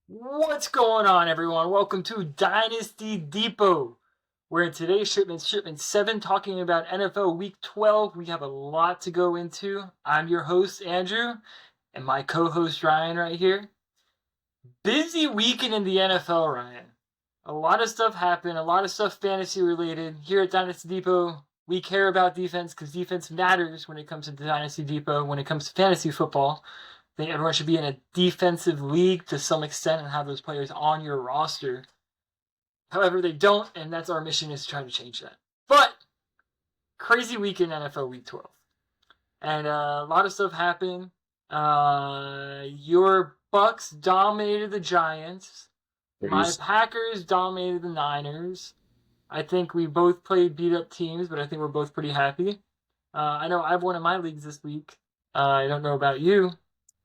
What's going on, everyone? Welcome to Dynasty Depot. We're in today's shipment 7, talking about NFL Week 12. We have a lot to go into. I'm your host, Andrew, and my co-host, Ryan, right here. Busy weekend in the NFL, Ryan. A lot of stuff happened, a lot of stuff fantasy related. Here at Dynasty Depot, we care about defense because defense matters when it comes to Dynasty Depot, when it comes to fantasy football. I think everyone should be in a defensive league to some extent and have those players on your roster. However, they don't, and that's our mission, is to try to change that. But crazy week in NFL Week 12, and a lot of stuff happened. Your Bucks dominated the Giants. My There's, Packers dominated the Niners. I think we both played beat up teams, but I think we're both pretty happy. I know I've won in my leagues this week. I don't know about you.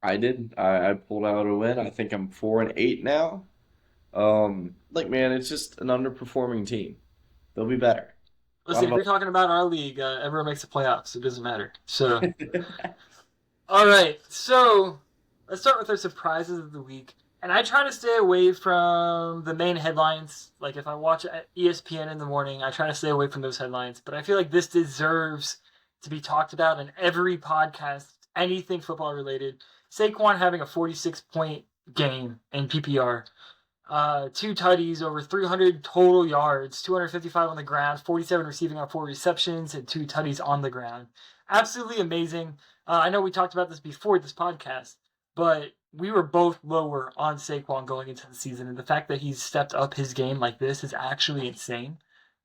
I did. I pulled out a win. I think I'm 4-8 now. Man, it's just an underperforming team. They'll be better. A Listen, if lot you're talking about our league, everyone makes the playoffs. So it doesn't matter. So, all right. So let's start with our surprises of the week. And I try to stay away from the main headlines. Like if I watch ESPN in the morning, I try to stay away from those headlines. But I feel like this deserves to be talked about in every podcast, anything football related. Saquon having a 46-point game in PPR. Two tutties, over 300 total yards, 255 on the ground, 47 receiving on 4 receptions, and two tutties on the ground. Absolutely amazing. I know we talked about this before this podcast, but we were both lower on Saquon going into the season, and the fact that he's stepped up his game like this is actually insane.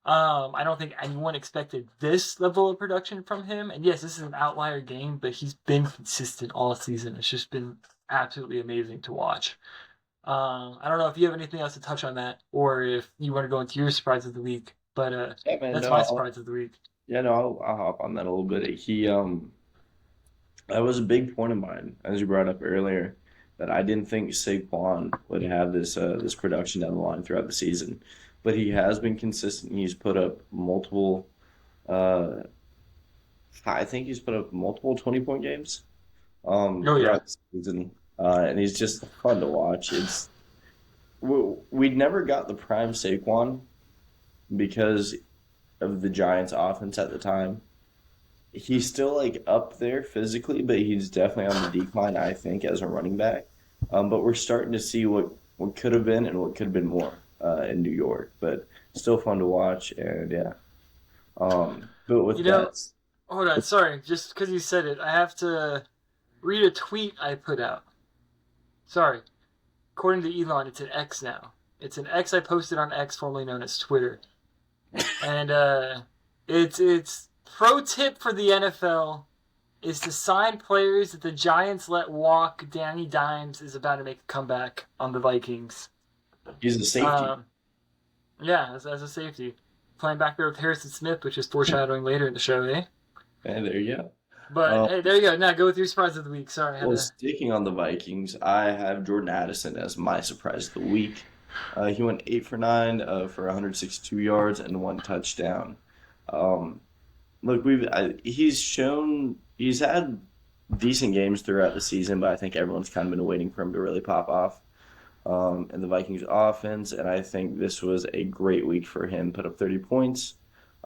I don't think anyone expected this level of production from him. And yes, this is an outlier game, but he's been consistent all season. It's just been absolutely amazing to watch. I don't know if you have anything else to touch on that, or if you want to go into your surprise of the week. But yeah, man. that's No, my surprise of the week. I'll hop on that a little bit. That was a big point of mine, as you brought up earlier, that I didn't think Saquon would have this production down the line throughout the season, but he has been consistent. He's put up multiple. Uh, I think he's put up multiple 20-point games. Oh yeah, Throughout the season, and he's just fun to watch. We never got the prime Saquon because of the Giants' offense at the time. He's still like up there physically, but he's definitely on the decline, I think, as a running back. But we're starting to see what could have been and what could have been more in New York. But still fun to watch, and yeah. But you with know, that, hold on, sorry, just because you said it, I have to read a tweet I put out. Sorry, according to Elon, it's an X now. It's an X I posted on X, formerly known as Twitter, and it's pro tip for the NFL is to sign players that the Giants let walk. Danny Dimes is about to make a comeback on the Vikings. he's a safety. Um, yeah, as a safety, playing back there with Harrison Smith, which is foreshadowing later in the show, eh? And there you go. But Um, hey, there you go. Now go with your surprise of the week. Sorry, I had Well, to. sticking on the Vikings, I have Jordan Addison as my surprise of the week. He went 8 for 9 for 162 yards and one touchdown. Um, Look, he's had decent games throughout the season, but I think everyone's kind of been waiting for him to really pop off. In the Vikings offense, and I think this was a great week for him. Put up 30 points,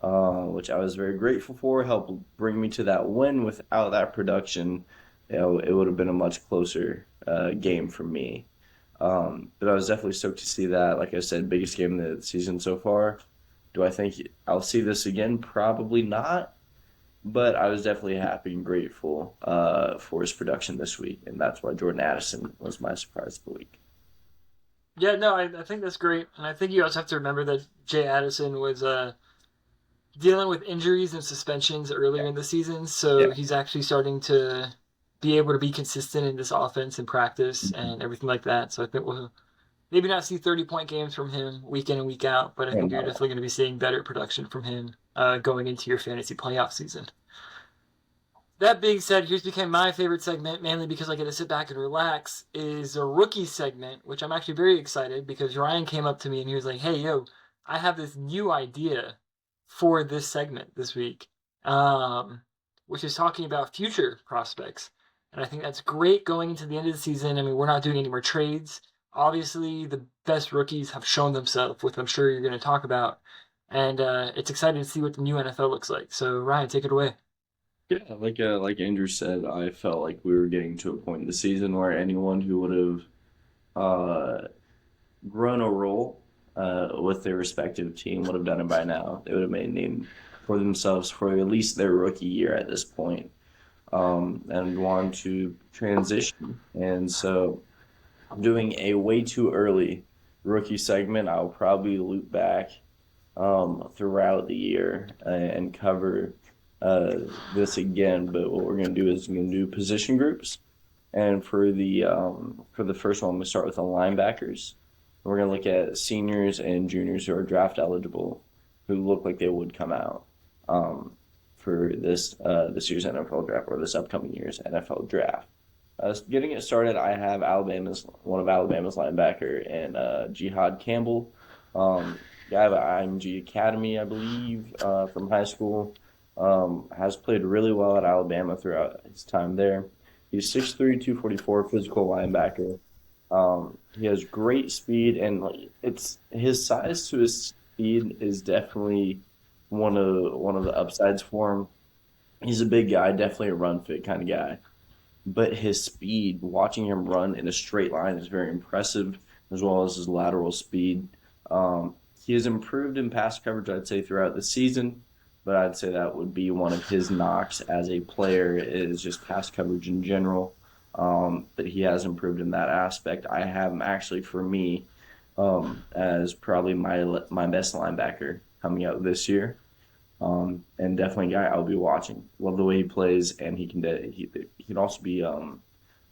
which I was very grateful for. Helped bring me to that win. Without that production, it would have been a much closer game for me. But I was definitely stoked to see that. Like I said, biggest game of the season so far. Do I think I'll see this again? Probably not. But I was definitely happy and grateful for his production this week, and that's why Jordan Addison was my surprise of the week. Yeah, no, I think that's great, and I think you also have to remember that Jay Addison was dealing with injuries and suspensions earlier in the season, so Yeah. he's actually starting to be able to be consistent in this offense and practice Mhm. and everything like that. So I think we'll maybe not see 30-point games from him week in and week out, but I Yeah, think you're no. definitely going to be seeing better production from him going into your fantasy playoff season. That being said, here's became my favorite segment, mainly because I get to sit back and relax, is a rookie segment, which I'm actually very excited because Ryan came up to me and he was like, hey, yo, I have this new idea for this segment this week, um, which is talking about future prospects. And I think that's great going into the end of the season. I mean, we're not doing any more trades. obviously the best rookies have shown themselves, which I'm sure you're going to talk about. And it's exciting to see what the new NFL looks like. So, Ryan, take it away. Yeah, like Andrew said, I felt like we were getting to a point in the season where anyone who would have uh, grown a role with their respective team would have done it by now. They would have made a name for themselves for at least their rookie year at this point, and wanted to transition. And so, doing a way too early rookie segment, I'll probably loop back throughout the year and cover uh, this again. But what we're going to do is we're going to do position groups. And for the first one, I'm going to start with the linebackers. We're going to look at seniors and juniors who are draft eligible, who look like they would come out for this year's NFL draft or this upcoming year's NFL draft. Getting it started, I have one of Alabama's linebacker and Jihad Campbell. Guy out of IMG Academy, I believe, from high school. Has played really well at Alabama throughout his time there. He's 6'3", 244, physical linebacker. He has great speed, and it's his size to his speed is definitely one of the upsides for him. He's a big guy, definitely a run fit kind of guy. But his speed, watching him run in a straight line, is very impressive, as well as his lateral speed. He has improved in pass coverage, I'd say, throughout the season, but I'd say that would be one of his knocks as a player is just pass coverage in general. But he has improved in that aspect. I have him actually, for me, as probably my best linebacker coming out this year. And definitely a guy I'll be watching. Love the way he plays, and he can also be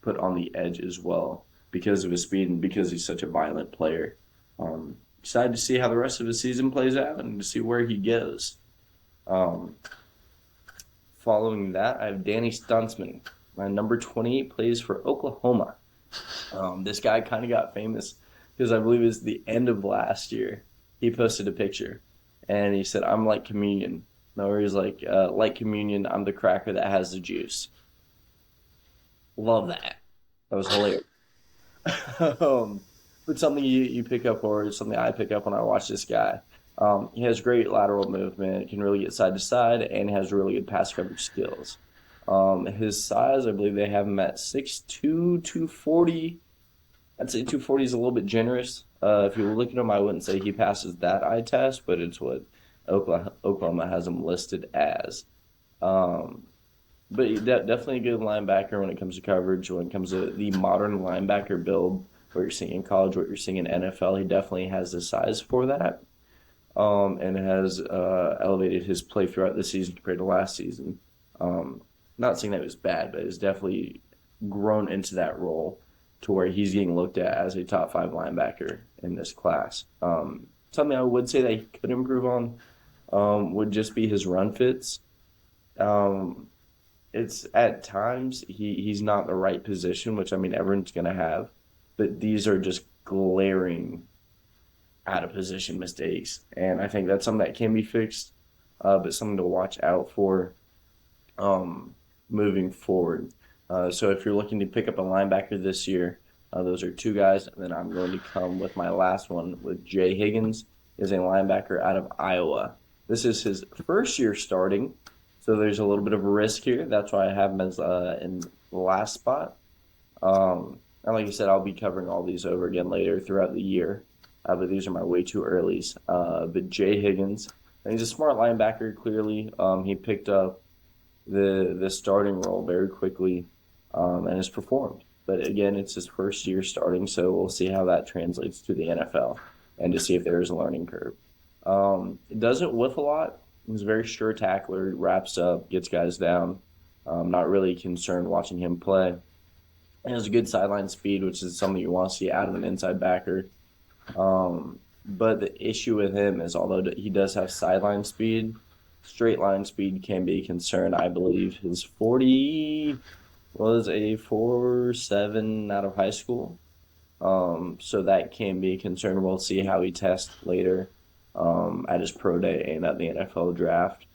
put on the edge as well because of his speed and because he's such a violent player. Excited to see how the rest of his season plays out and to see where he goes. Following that, I have Danny Stunsman. My number 28 plays for Oklahoma. This guy kind of got famous because I believe it's the end of last year. He posted a picture, and he said, "I'm like communion." No, he's like communion, I'm the cracker that has the juice. Love that. That was hilarious. But something you pick up, or something I pick up when I watch this guy. He has great lateral movement, can really get side to side, and has really good pass coverage skills. His size, I believe they have him at 6'2", 240. I'd say 240 is a little bit generous. If you look at him, I wouldn't say he passes that eye test, but it's what Oklahoma has him listed as. But definitely a good linebacker when it comes to coverage, when it comes to the modern linebacker build, what you're seeing in college, what you're seeing in NFL. He definitely has the size for that, and has elevated his play throughout the season compared to last season. Not saying that it was bad, but it's definitely grown into that role to where he's getting looked at as a top 5 linebacker in this class. Something I would say that he could improve on would just be his run fits. It's at times he's not in the right position, which I mean everyone's going to have, but these are just glaring out of position mistakes, and I think that's something that can be fixed, but something to watch out for moving forward. So if you're looking to pick up a linebacker this year, those are 2 guys, and then I'm going to come with my last one with Jay Higgins, is a linebacker out of Iowa. This is his first year starting, so there's a little bit of a risk here. That's why I have him as in the last spot. And like I said, I'll be covering all these over again later throughout the year, but these are my way too earlys. But Jay Higgins, and he's a smart linebacker, clearly. He picked up the starting role very quickly and has performed. But again, it's his first year starting, so we'll see how that translates to the NFL and to see if there is a learning curve. It doesn't whiff a lot. He's a very sure tackler, wraps up, gets guys down. Not really concerned watching him play. He has a good sideline speed, which is something you want to see out of an inside backer. But the issue with him is, although he does have sideline speed, straight line speed can be a concern. I believe his 40 was a 4.7 out of high school. So that can be a concern. We'll see how he tests later at his pro day and at the NFL draft.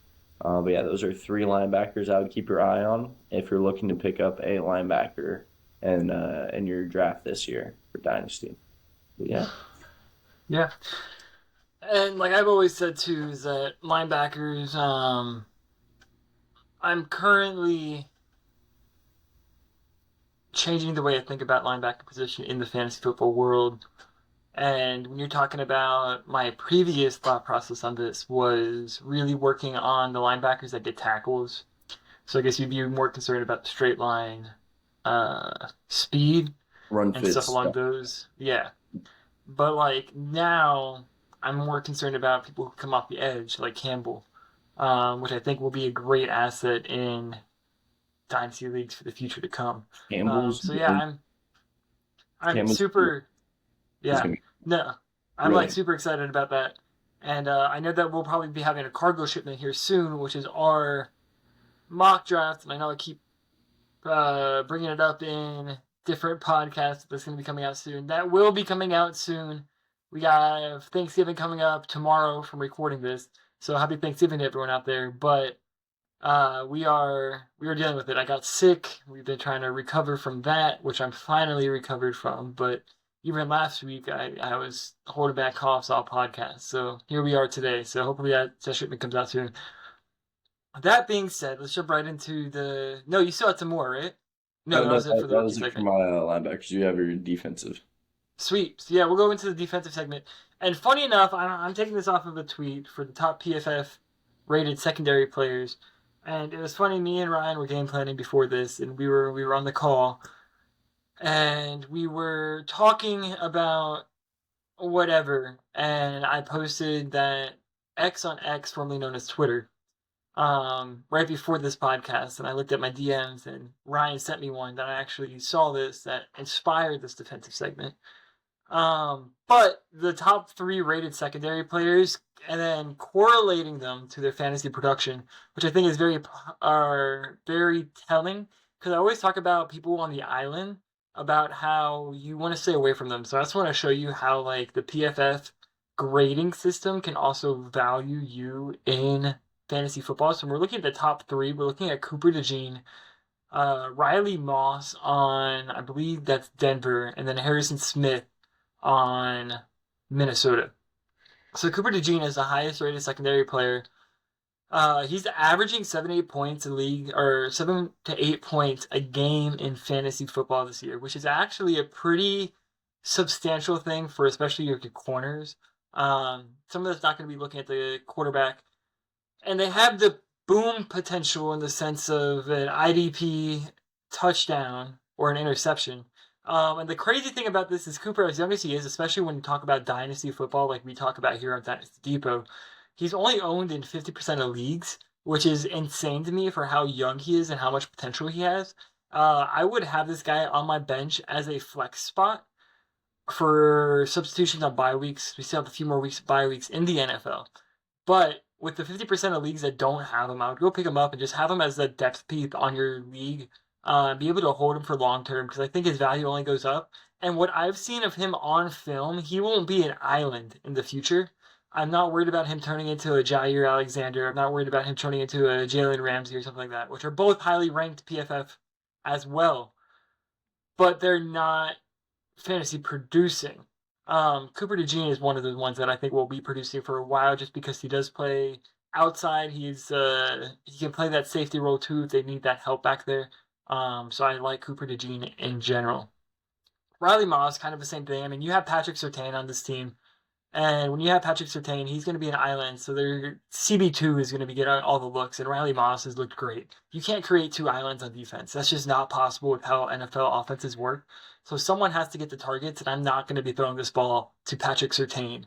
But yeah, those are 3 linebackers I would keep your eye on if you're looking to pick up a linebacker in your draft this year for Dynasty. But yeah. Yeah. And like I've always said too, is that linebackers, I'm currently changing the way I think about linebacker position in the fantasy football world. And when you're talking about my previous thought process on this was really working on the linebackers that get tackles. So I guess you'd be more concerned about the straight line, speed Run and stuff fits along stuff. those. Yeah. But like now, I'm more concerned about people who come off the edge, like Campbell, which I think will be a great asset in dynasty leagues for the future to come. Campbell's So yeah, I'm Campbell's super is yeah gonna be no I'm like really super excited about that, and I know that we'll probably be having a cargo shipment here soon, which is our mock draft, and I know I keep bringing it up in different podcasts that's going to be coming out soon. That will be coming out soon. We got Thanksgiving coming up tomorrow from recording this, so happy Thanksgiving to everyone out there. But we are dealing with it. I got sick. We've been trying to recover from that, which I'm finally recovered from. But even last week, I was holding back coughs all podcast. So here we are today. So hopefully that shipment comes out soon. That being said, let's jump right into the. No, you still had some more, right? No, oh that no, was it for the that rookie was it for segment. my linebackers. You have your defensive. Sweet. So yeah, we'll go into the defensive segment. And funny enough, I'm taking this off of a tweet for the top PFF rated secondary players. And it was funny. Me and Ryan were game planning before this, and we were on the call, and we were talking about whatever. And I posted that X on X, formerly known as Twitter, right before this podcast, and I looked at my DMs, and Ryan sent me one that I actually saw this that inspired this defensive segment. But the top three rated secondary players, and then correlating them to their fantasy production, which I think is very telling. Because I always talk about people on the island about how you want to stay away from them. So I just want to show you how like the PFF grading system can also value you in fantasy football. So we're looking at the top three. We're looking at Cooper DeJean, Riley Moss on I believe that's Denver, and then Harrison Smith on Minnesota. So Cooper DeJean is the highest rated secondary player. He's averaging 7 to 8 points a league, or 7 to 8 points a game in fantasy football this year, which is actually a pretty substantial thing for especially your corners. Some of that's not going to be looking at the quarterback, and they have the boom potential in the sense of an IDP touchdown or an interception. And the crazy thing about this is Cooper, as young as he is, especially when you talk about dynasty football, like we talk about here on Dynasty Depot, he's only owned in 50% of leagues, which is insane to me for how young he is and how much potential he has. I would have this guy on my bench as a flex spot for substitutions on bye weeks. We still have a few more weeks of bye weeks in the NFL. But with the 50% of leagues that don't have him, I would go pick him up and just have him as a depth piece on your league. Be able to hold him for long term because I think his value only goes up. And what I've seen of him on film, he won't be an island in the future. I'm not worried about him turning into a Jair Alexander. I'm not worried about him turning into a Jalen Ramsey or something like that, which are both highly ranked PFF as well. But they're not fantasy producing. Cooper DeJean is one of the ones that I think will be producing for a while, just because he does play outside. He can play that safety role too if they need that help back there. So I like Cooper DeJean in general. Riley Moss, kind of the same thing. I mean, you have Patrick Surtain on this team, and when you have Patrick Surtain, he's going to be an island, so their CB2 is going to be getting all the looks, and Riley Moss has looked great. You can't create two islands on defense. That's just not possible with how NFL offenses work. So someone has to get the targets, and I'm not going to be throwing this ball to Patrick Surtain.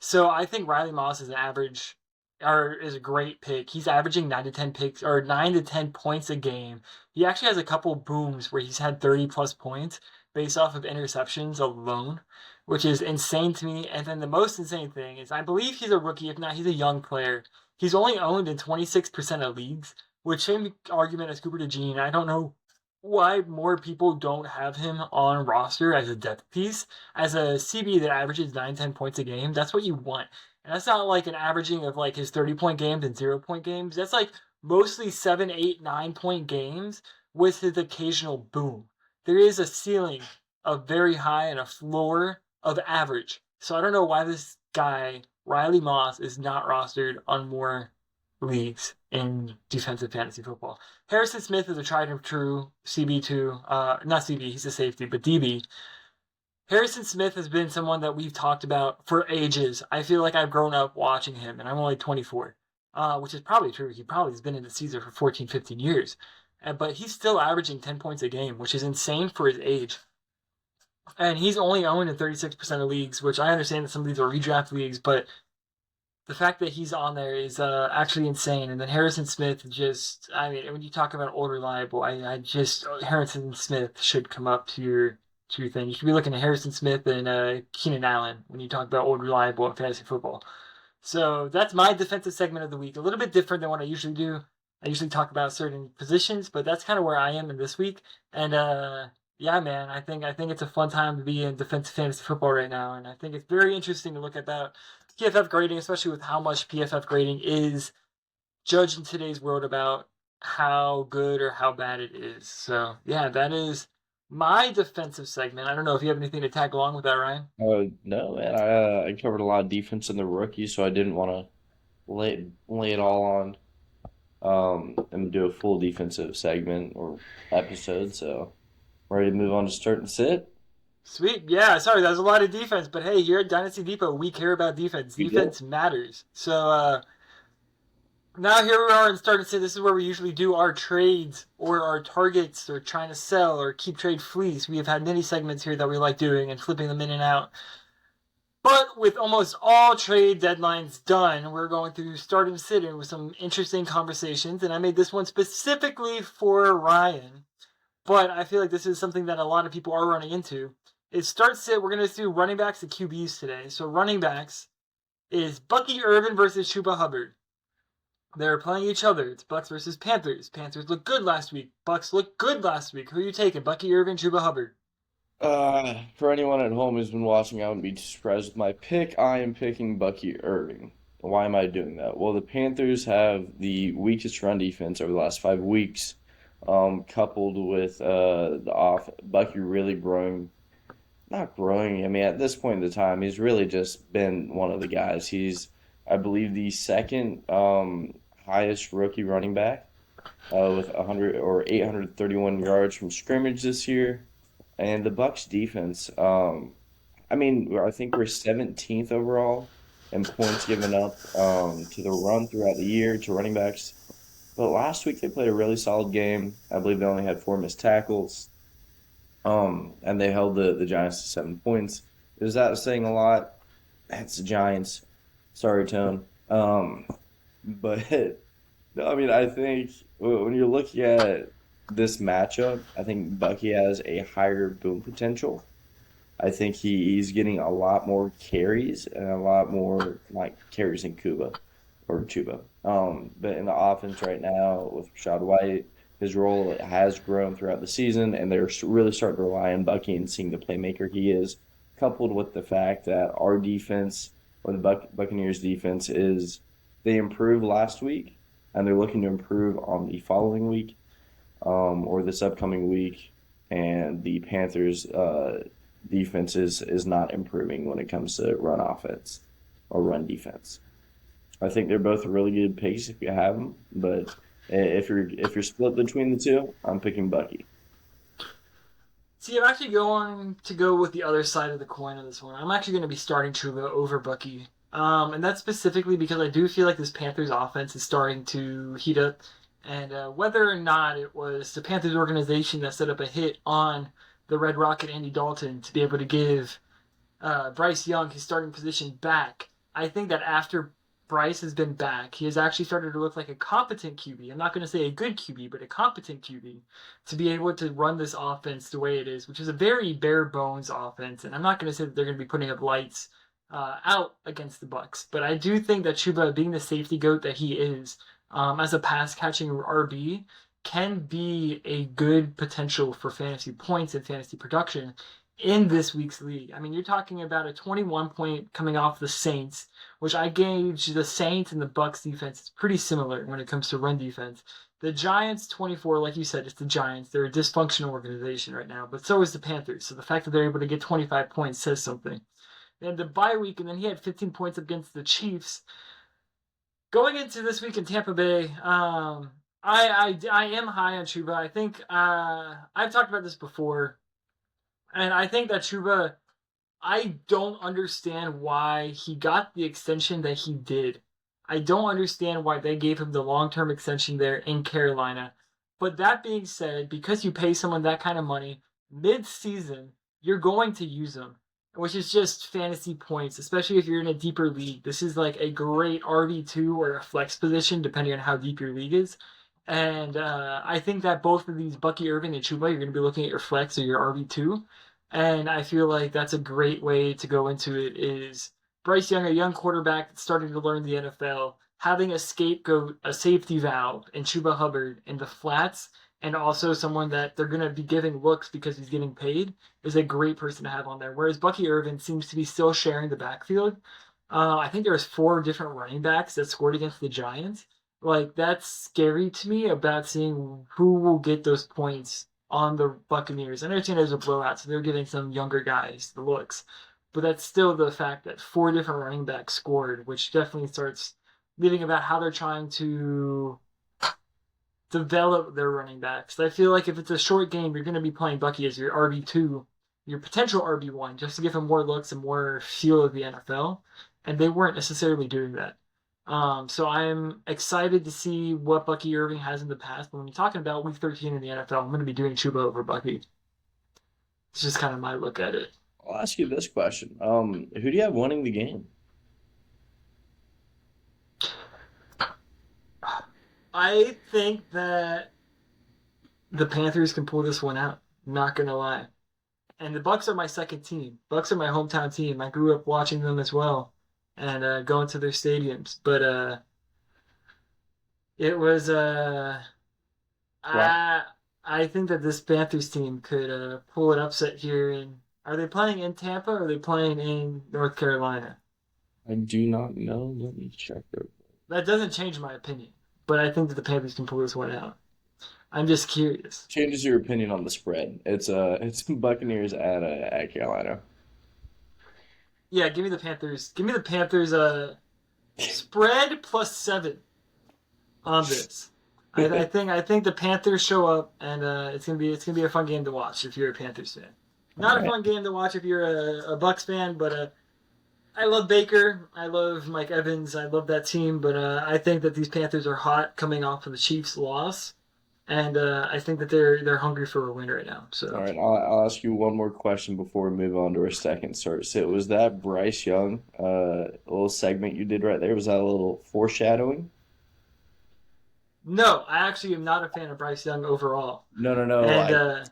So I think Riley Moss is an average, or is a great pick. He's averaging 9 to 10 picks, or 9 to 10 points a game. He actually has a couple booms where he's had 30 plus points based off of interceptions alone, which is insane to me. And then the most insane thing is I believe he's a rookie. If not, he's a young player. He's only owned in 26% of leagues, which same argument as Cooper DeJean. I don't know why more people don't have him on roster as a depth piece, as a CB that averages 9 to 10 points a game. That's what you want. And that's not like an averaging of like his 30 point games and 0 point games. That's like mostly 7, 8, 9 point games with his occasional boom. There is a ceiling of very high and a floor of average. So I don't know why this guy, Riley Moss, is not rostered on more leagues in defensive fantasy football. Harrison Smith is a tried and true CB2, not CB, he's a safety, but DB. Harrison Smith has been someone that we've talked about for ages. I feel like I've grown up watching him, and I'm only 24, which is probably true. He probably has been in the season for 14, 15 years. But he's still averaging 10 points a game, which is insane for his age. And he's only owned in 36% of leagues, which I understand that some of these are redraft leagues, but the fact that he's on there is actually insane. And then Harrison Smith just, I mean, when you talk about old reliable, Harrison Smith should come up to your thing. You should be looking at Harrison Smith and Keenan Allen when you talk about old reliable in fantasy football. So that's my defensive segment of the week. A little bit different than what I usually do. I usually talk about certain positions, but that's kind of where I am in this week. And yeah, man, I think it's a fun time to be in defensive fantasy football right now, and I think it's very interesting to look at that PFF grading, especially with how much PFF grading is judged in today's world about how good or how bad it is. So yeah, that is my defensive segment. I don't know if you have anything to tag along with that, Ryan. No, man. I covered a lot of defense in the rookie, so I didn't want to lay it all on and do a full defensive segment or episode. So ready to move on to start and sit. Sweet. Yeah, sorry, that was a lot of defense, but hey, here at Dynasty Depot, we care about defense. Defense matters. So now here we are in start and sit. This is where we usually do our trades or our targets or trying to sell or keep trade fleas. We have had many segments here that we like doing and flipping them in and out. But with almost all trade deadlines done, we're going through start and sit in with some interesting conversations. And I made this one specifically for Ryan. But I feel like this is something that a lot of people are running into. Is start sit. We're going to do running backs and QBs today. So running backs is Bucky Irvin versus Chuba Hubbard. They're playing each other. It's Bucks versus Panthers. Panthers looked good last week. Bucks looked good last week. Who are you taking? Bucky Irvin, Chuba Hubbard. For anyone at home who's been watching, I wouldn't be surprised with my pick. I am picking Bucky Irving. Why am I doing that? Well, the Panthers have the weakest run defense over the last 5 weeks, coupled with Bucky really growing. Not growing. I mean, at this point in the time, he's really just been one of the guys. He's, I believe, the second highest rookie running back with 100 or 831 yards from scrimmage this year. And the Bucks defense, I mean, I think we're 17th overall in points given up to the run throughout the year to running backs. But last week they played a really solid game. I believe they only had 4 missed tackles. And they held the Giants to 7 points. Is that saying a lot? That's the Giants. Sorry, Tone. But no, I mean, I think when you're looking at this matchup, I think Bucky has a higher boom potential. I think he's getting a lot more carries and a lot more like carries than Chuba. But in the offense right now with Rashad White, his role has grown throughout the season, and they're really starting to rely on Bucky and seeing the playmaker he is, coupled with the fact that our defense, or the Buccaneers defense, they improved last week, and they're looking to improve on the following week, or this upcoming week, and the Panthers defense is not improving when it comes to run offense or run defense. I think they're both really good picks if you have them, but if you're split between the two, I'm picking Bucky. See, I'm actually going to go with the other side of the coin on this one. I'm actually going to be starting Chuba over Bucky. And that's specifically because I do feel like this Panthers offense is starting to heat up. And whether or not it was the Panthers organization that set up a hit on the Red Rocket Andy Dalton to be able to give Bryce Young his starting position back, I think that after Bryce has been back, he has actually started to look like a competent QB. I'm not going to say a good QB, but a competent QB to be able to run this offense the way it is, which is a very bare bones offense. And I'm not going to say that they're going to be putting up lights out against the Bucks, but I do think that Chuba, being the safety goat that he is, as a pass catching RB, can be a good potential for fantasy points and fantasy production in this week's league. I mean, you're talking about a 21 point coming off the Saints, which I gauge the Saints and the Bucks defense is pretty similar when it comes to run defense. The Giants 24, like you said, it's the Giants. They're a dysfunctional organization right now, but so is the Panthers. So the fact that they're able to get 25 points says something. They had the bye week, and then he had 15 points against the Chiefs. Going into this week in Tampa Bay, I am high on Chuba. I think I've talked about this before, and I think that Chuba, I don't understand why he got the extension that he did. I don't understand why they gave him the long-term extension there in Carolina. But that being said, because you pay someone that kind of money mid-season, you're going to use them, which is just fantasy points, especially if you're in a deeper league. This is like a great RB2 or a flex position, depending on how deep your league is. And I think that both of these, Bucky Irving and Chuba, you're going to be looking at your flex or your RB2. And I feel like that's a great way to go into it is Bryce Young, a young quarterback that's starting to learn the NFL, having a scapegoat, a safety valve in Chuba Hubbard in the flats, and also someone that they're going to be giving looks because he's getting paid is a great person to have on there. Whereas Bucky Irvin seems to be still sharing the backfield. I think there's 4 different running backs that scored against the Giants. Like, that's scary to me about seeing who will get those points on the Buccaneers. I understand there's a blowout, so they're giving some younger guys the looks. But that's still the fact that 4 different running backs scored, which definitely starts leading about how they're trying to develop their running backs. I feel like if it's a short game, you're going to be playing Bucky as your RB2, your potential RB1, just to give him more looks and more feel of the NFL. And they weren't necessarily doing that. So I'm excited to see what Bucky Irving has in the past. But when you're talking about week 13 in the NFL, I'm going to be doing Chuba over Bucky. It's just kind of my look at it. I'll ask you this question. Who do you have winning the game? I think that the Panthers can pull this one out. Not going to lie. And the Bucks are my second team. Bucks are my hometown team. I grew up watching them as well and going to their stadiums. But it was Well, I think that this Panthers team could pull an upset here. And are they playing in Tampa or are they playing in North Carolina? I do not know. Let me check there. That doesn't change my opinion, but I think that the Panthers can pull this one out. I'm just curious. Changes your opinion on the spread. It's Buccaneers at Carolina. Yeah, give me the Panthers. Give me the Panthers. Spread +7 on this. I think the Panthers show up, and it's gonna be a fun game to watch if you're a Panthers fan. All Not a right. fun game to watch if you're a Bucks fan, but I love Baker. I love Mike Evans. I love that team, but I think that these Panthers are hot coming off of the Chiefs' loss, and I think that they're hungry for a win right now. All So right. I'll ask you one more question before we move on to our second start. So was that Bryce Young little segment you did right there? Was that a little foreshadowing? no, I actually am not a fan of Bryce Young overall, No, no, no. and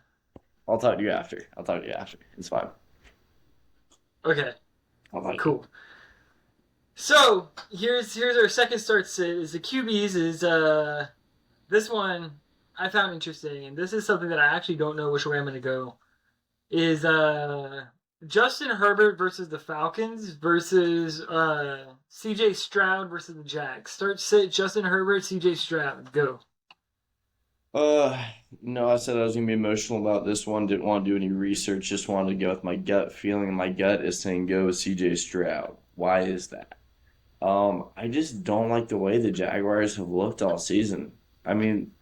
I'll talk to you after. I'll talk to you after. It's fine. okay, I'll talk to you. cool. So here's our second start sit is the QBs is this one I found interesting, and this is something that I actually don't know which way I'm gonna go. Is Justin Herbert versus the Falcons versus CJ Stroud versus the Jags. Start sit Justin Herbert, CJ Stroud. Go. Uh, no, I said I was gonna be emotional about this one. Didn't want to do any research. Just wanted to go with my gut feeling. And my gut is saying go with CJ Stroud. Why is that? I just don't like the way the Jaguars have looked all season. I mean,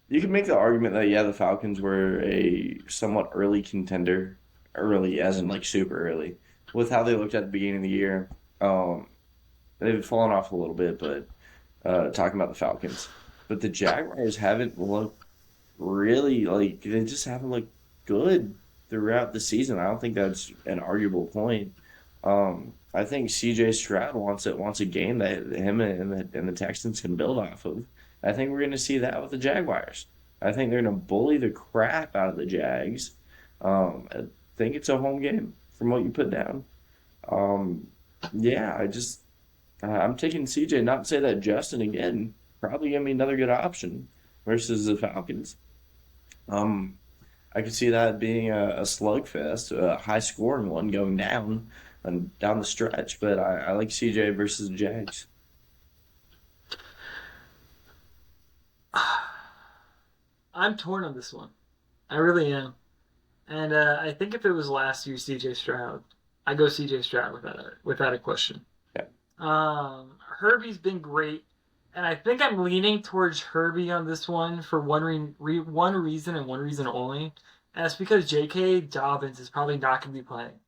you can make the argument that yeah, the Falcons were a somewhat early contender, early as in like super early, with how they looked at the beginning of the year. Um, they've fallen off a little bit, but talking about the Falcons, but the Jaguars haven't looked really like they just haven't looked good throughout the season. I don't think that's an arguable point. I think CJ Stroud wants a game that him and the Texans can build off of. I think we're going to see that with the Jaguars. I think they're going to bully the crap out of the Jags. I think it's a home game from what you put down. Um, yeah, I'm taking CJ. Not to say that Justin again probably gonna be another good option versus the Falcons. Um, I could see that being a slugfest, a high scoring one going down and down the stretch. But I like CJ versus the Jags. I'm torn on this one. I really am. And I think if it was last year, CJ Stroud, I go CJ Stroud without a question. Yeah. Herbie's been great, and I think I'm leaning towards Herbie on this one for one reason and one reason only, and that's because J.K. Dobbins is probably not going to be playing.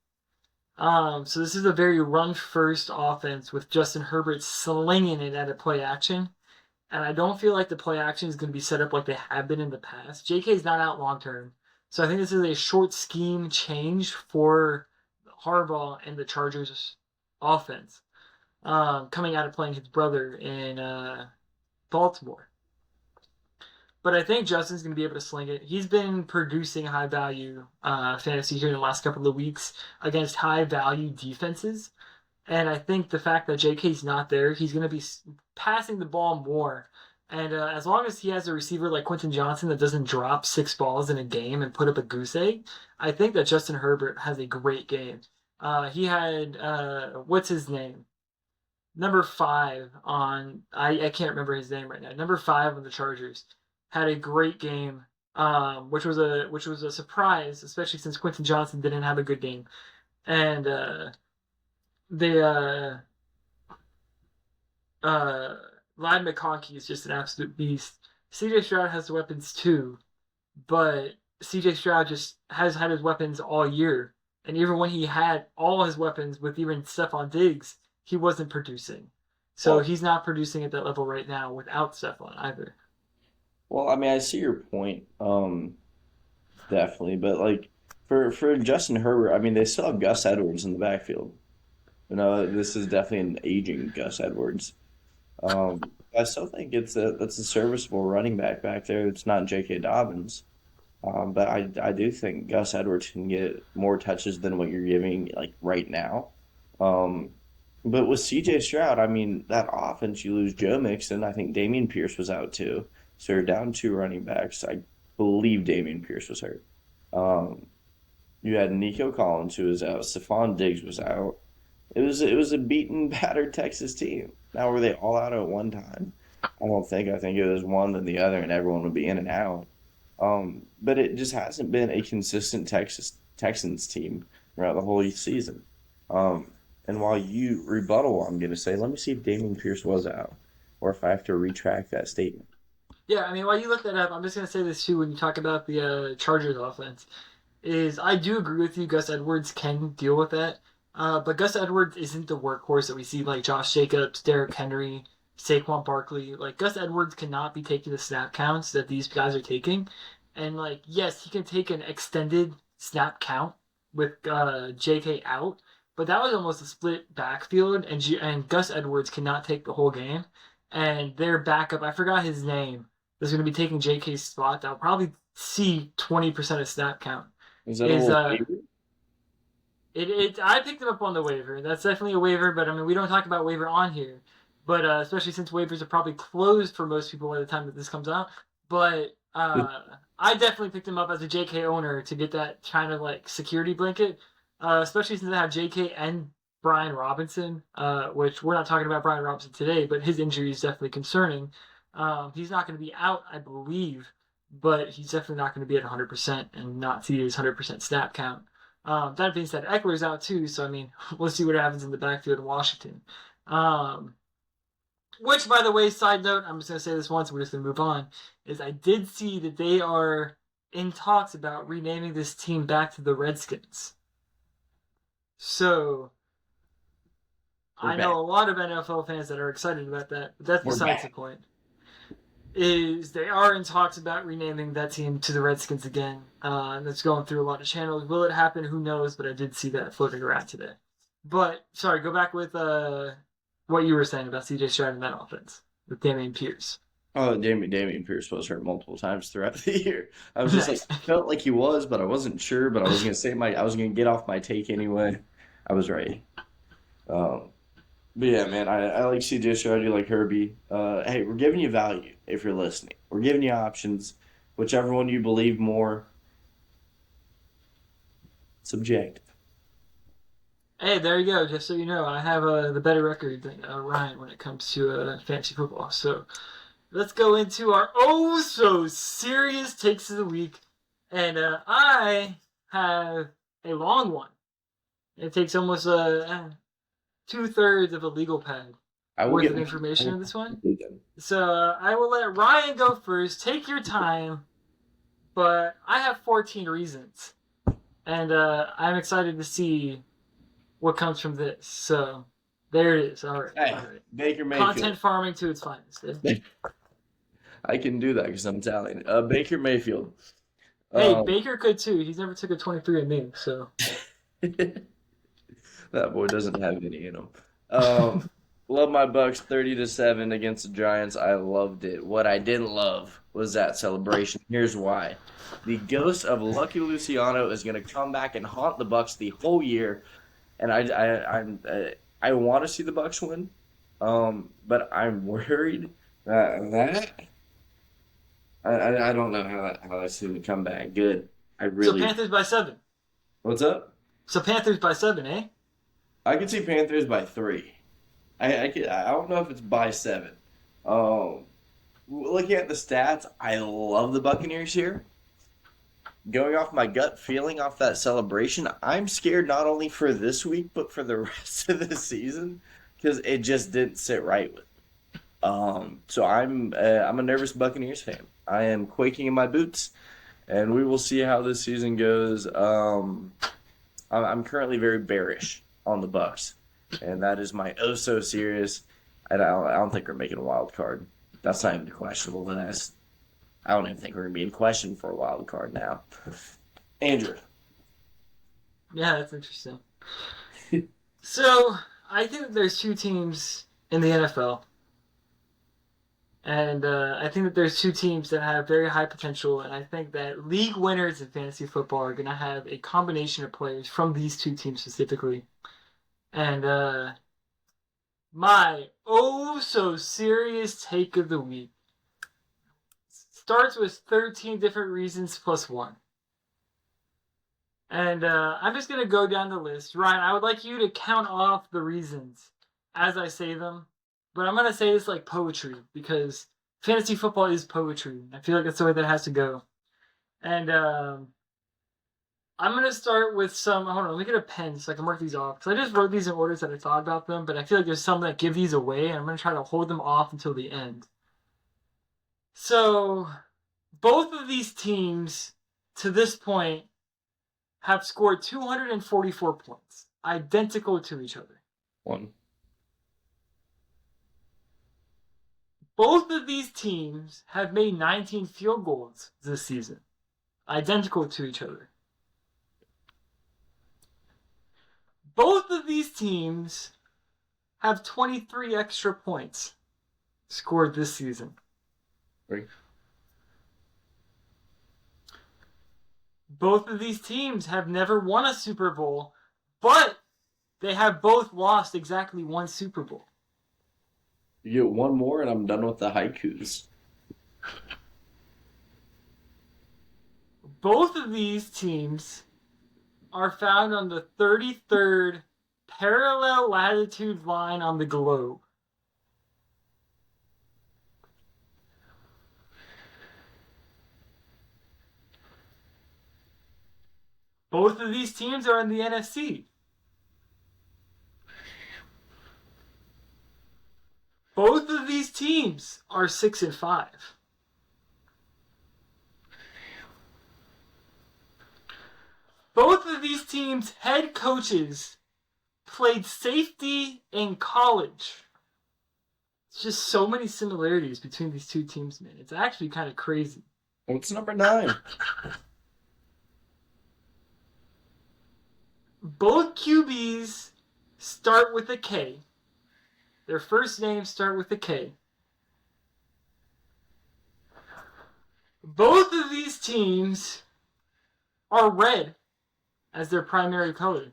So this is a very run first offense with Justin Herbert slinging it at a play action. And I don't feel like the play action is going to be set up like they have been in the past. JK's not out long term. So I think this is a short scheme change for Harbaugh and the Chargers offense, coming out of playing his brother in Baltimore. But I think Justin's going to be able to sling it. He's been producing high value fantasy here in the last couple of weeks against high value defenses. And I think the fact that JK's not there, he's going to be passing the ball more. And as long as he has a receiver like Quentin Johnson that doesn't drop 6 balls in a game and put up a goose egg, I think that Justin Herbert has a great game. He had, what's his name? Number 5 on, I can't remember his name right now. Number 5 on the Chargers had a great game, which was a surprise, especially since Quentin Johnson didn't have a good game. And Lad McConkey is just an absolute beast. CJ Stroud has the weapons too, but CJ Stroud just has had his weapons all year. And even when he had all his weapons with even Stephon Diggs, he wasn't producing. So he's not producing at that level right now without Stephon either. Well, I mean, I see your point, definitely, but like for Justin Herbert, I mean, they still have Gus Edwards in the backfield. You know, this is definitely an aging Gus Edwards. Um, I still think that's a serviceable running back there. It's not J.K. Dobbins, but I do think Gus Edwards can get more touches than what you're giving like right now. Um, but with C.J. Stroud, I mean, that offense you lose Joe Mixon. I think Damian Pierce was out too, so you're down 2 running backs. I believe Damian Pierce was hurt. Um, you had Nico Collins who was out. Stephon Diggs was out. It was a beaten, battered Texas team. Now were they all out at one time? I don't think. I think it was one then the other, and everyone would be in and out. But it just hasn't been a consistent Texans team throughout the whole season. And while you rebuttal, I'm going to say, let me see if Damian Pierce was out, or if I have to retract that statement. Yeah, I mean, while you look that up, I'm just going to say this too when you talk about the Chargers offense. Is I do agree with you, Gus Edwards can deal with that. But Gus Edwards isn't the workhorse that we see like Josh Jacobs, Derrick Henry, Saquon Barkley. Like Gus Edwards cannot be taking the snap counts that these guys are taking. And like, yes, he can take an extended snap count with JK out, but that was almost a split backfield, and Gus Edwards cannot take the whole game. And their backup, I forgot his name, is going to be taking JK's spot. That'll probably see 20% of snap count. Is that a little I picked him up on the waiver. That's definitely a waiver, but I mean, we don't talk about waiver on here. But especially since waivers are probably closed for most people by the time that this comes out. But I definitely picked him up as a JK owner to get that kind of like security blanket, especially since I have JK and Brian Robinson, which we're not talking about Brian Robinson today, but his injury is definitely concerning. He's not going to be out, I believe, but he's definitely not going to be at 100% and not see his 100% snap count. That being said, Eckler's out too, so I mean, we'll see what happens in the backfield in Washington. Which, by the way, side note, I'm just going to say this once, we're just going to move on, is I did see that they are in talks about renaming this team back to the Redskins. So, I know a lot of NFL fans that are excited about that, but that's besides the point. Is they are in talks about renaming that team to the Redskins again. And it's going through a lot of channels. Will it happen? Who knows? But I did see that floating around today. But, sorry, go back with what you were saying about C.J. Stroud in that offense with Damian Pierce. Oh, Damian Pierce was hurt multiple times throughout the year. I was just like, I felt like he was, but I wasn't sure. But I was gonna I was gonna get off my take anyway. I was right. But yeah, man, I like CJ Stroud. I do like Herbie. Hey, we're giving you value if you're listening. We're giving you options. Whichever one you believe more, subjective. Hey, there you go. Just so you know, I have the better record than Ryan when it comes to fantasy football. So let's go into our oh so serious takes of the week. And I have a long one. It takes almost 2/3 of a legal pad I will worth get of information in this one. Them. So I will let Ryan go first. Take your time. But I have 14 reasons. And I'm excited to see what comes from this. So there it is. All right. Hey, All right. Baker Mayfield. Content farming to its finest. I can do that because I'm Italian. Baker Mayfield. Hey, Baker could too. He's never took a 23andMe, so. That boy doesn't have any in him. Love my Bucks 30-7 against the Giants. I loved it. What I didn't love was that celebration. Here's why. The ghost of Lucky Luciano is going to come back and haunt the Bucks the whole year, and I want to see the Bucks win, but I'm worried that I don't know how that's going to come back good. So Panthers by 7. What's up? So Panthers by 7, eh? I could see Panthers by 3. I don't know if it's by 7. Looking at the stats, I love the Buccaneers here. Going off my gut feeling off that celebration, I'm scared not only for this week but for the rest of the season because it just didn't sit right with me. So I'm a nervous Buccaneers fan. I am quaking in my boots, and we will see how this season goes. I'm currently very bearish on the Bucks, and that is my oh so serious. I don't think we're making a wild card. That's not even questionable. I don't even think we're gonna be in question for a wild card now. Andrew. Yeah, that's interesting. So I think that there's 2 teams in the NFL. And I think that there's 2 teams that have very high potential, and I think that league winners in fantasy football are going to have a combination of players from these 2 teams specifically. And my oh so serious take of the week starts with 13 different reasons plus 1. And I'm just going to go down the list. Ryan, I would like you to count off the reasons as I say them. But I'm going to say this like poetry because fantasy football is poetry. I feel like that's the way that it has to go. And I'm going to start with some... Hold on, let me get a pen so I can mark these off. Because I just wrote these in orders that I thought about them, but I feel like there's some that give these away, and I'm going to try to hold them off until the end. So, both of these teams, to this point, have scored 244 points. Identical to each other. 1. Both of these teams have made 19 field goals this season. Identical to each other. Both of these teams have 23 extra points scored this season. 3. Both of these teams have never won a Super Bowl, but they have both lost exactly 1 Super Bowl. You get 1 more, and I'm done with the haikus. Both of these teams are found on the 33rd parallel latitude line on the globe. Both of these teams are in the NFC. Both of these teams are 6-5. Both of these teams' head coaches played safety in college. It's just so many similarities between these 2 teams, man. It's actually kind of crazy. What's number 9? Both QBs start with a K. Their first names start with a K. Both of these teams are red as their primary color.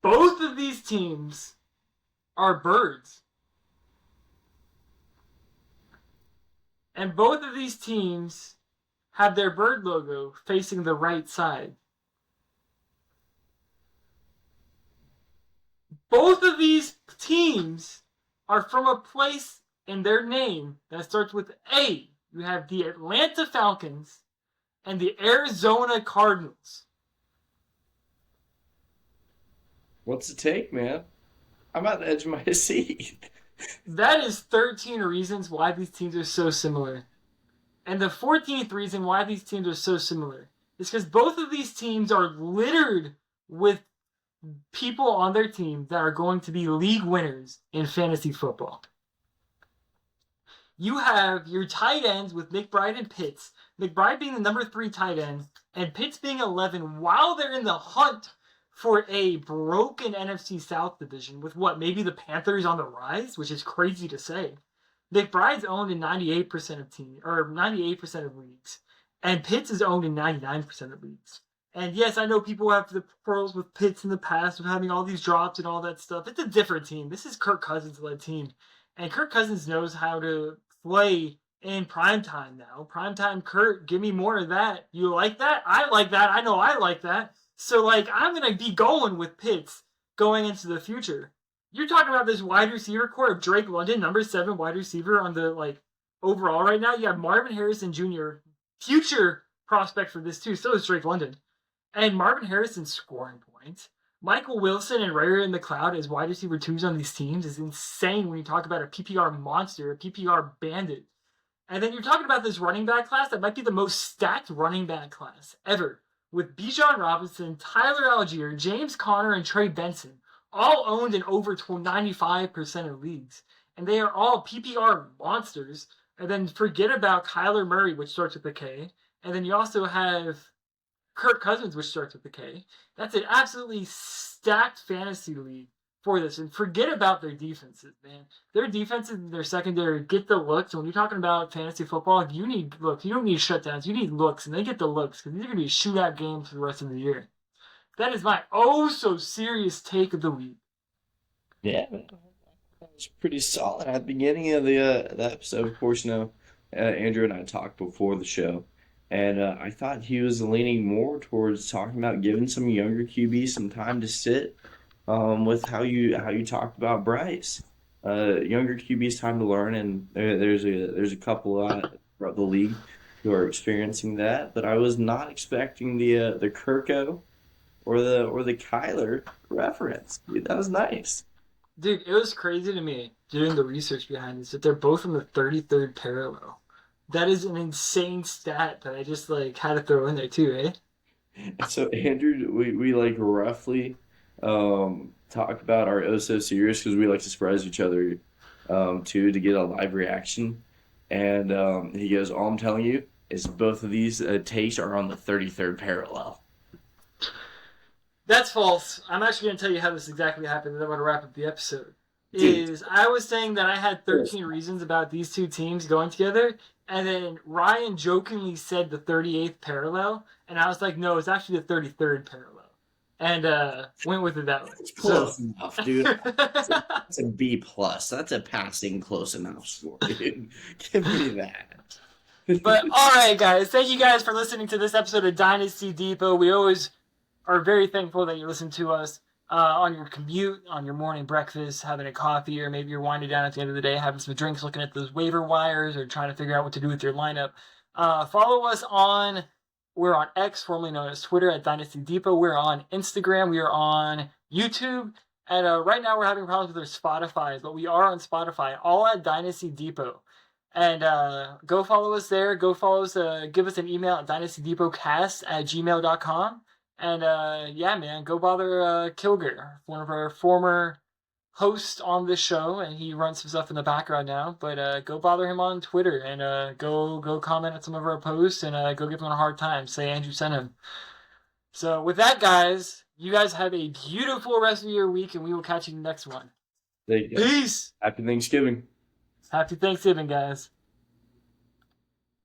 Both of these teams are birds. And both of these teams have their bird logo facing the right side. Both of these teams are from a place in their name that starts with A. You have the Atlanta Falcons and the Arizona Cardinals. What's the take, man? I'm at the edge of my seat. That is 13 reasons why these teams are so similar. And the 14th reason why these teams are so similar is because both of these teams are littered with people on their team that are going to be league winners in fantasy football. You have your tight ends with McBride and Pitts. McBride being the number 3 tight end, and Pitts being 11 while they're in the hunt for a broken NFC South division with maybe the Panthers on the rise, which is crazy to say. McBride's owned in 98% of teams, or 98% of leagues, and Pitts is owned in 99% of leagues. And yes, I know people have the pearls with Pitts in the past of having all these drops and all that stuff. It's a different team. This is Kirk Cousins-led team. And Kirk Cousins knows how to play in primetime now. Primetime Kirk, give me more of that. You like that? I like that. I know I like that. So, I'm going to be going with Pitts going into the future. You're talking about this wide receiver core of Drake London, number 7 wide receiver on the, overall right now. You have Marvin Harrison Jr., future prospect for this too. So is Drake London. And Marvin Harrison scoring points. Michael Wilson and Ray McLeod as wide receiver 2s on these teams is insane when you talk about a PPR monster, a PPR bandit. And then you're talking about this running back class that might be the most stacked running back class ever. With Bijan Robinson, Tyler Algier, James Conner, and Trey Benson, all owned in over 95% of leagues. And they are all PPR monsters. And then forget about Kyler Murray, which starts with a K. And then you also have Kirk Cousins, which starts with a K. That's an absolutely stacked fantasy league for this. And forget about their defenses, man. Their defenses and their secondary get the looks. When you're talking about fantasy football, you need looks. You don't need shutdowns. You need looks. And they get the looks because these are going to be shootout games for the rest of the year. That is my so-serious take of the week. Yeah, that was pretty solid at the beginning of the episode. Of course, Andrew and I talked before the show. And I thought he was leaning more towards talking about giving some younger QBs some time to sit with how you talked about Bryce. Younger QBs time to learn, and there's a couple throughout the league who are experiencing that. But I was not expecting the Kirko or the Kyler reference. Dude, that was nice. Dude, it was crazy to me doing the research behind this that they're both in the 33rd parallel. That is an insane stat that I just had to throw in there too, eh? So Andrew, we roughly talk about our oh so serious because we like to surprise each other too to get a live reaction. And he goes, all I'm telling you is both of these takes are on the 33rd parallel. That's false. I'm actually going to tell you how this exactly happened, and then I'm going to wrap up the episode. Dude. I was saying that I had 13 reasons about these two teams going together, and then Ryan jokingly said the 38th parallel, and I was like, no, it's actually the 33rd parallel. And went with it that way. It's close enough, dude. That's a B plus. That's a passing close enough score, dude. Give me that. But all right, guys, thank you guys for listening to this episode of Dynasty Depot. We always are very thankful that you listen to us on your commute, on your morning breakfast, having a coffee, or maybe you're winding down at the end of the day, having some drinks, looking at those waiver wires, or trying to figure out what to do with your lineup. Follow us we're on X, formerly known as Twitter, at Dynasty Depot. We're on Instagram. We are on YouTube. And right now we're having problems with our Spotify, but we are on Spotify, all at Dynasty Depot. And go follow us there. Go follow us. Give us an email at dynastydepotcast@gmail.com. And yeah, man, go bother Kilger, one of our former hosts on this show, and he runs some stuff in the background now. But go bother him on Twitter, and go comment on some of our posts, and go give him a hard time. Say Andrew sent him. So with that, guys, you guys have a beautiful rest of your week, and we will catch you in the next one. Thank you. Peace. Happy Thanksgiving. Happy Thanksgiving, guys.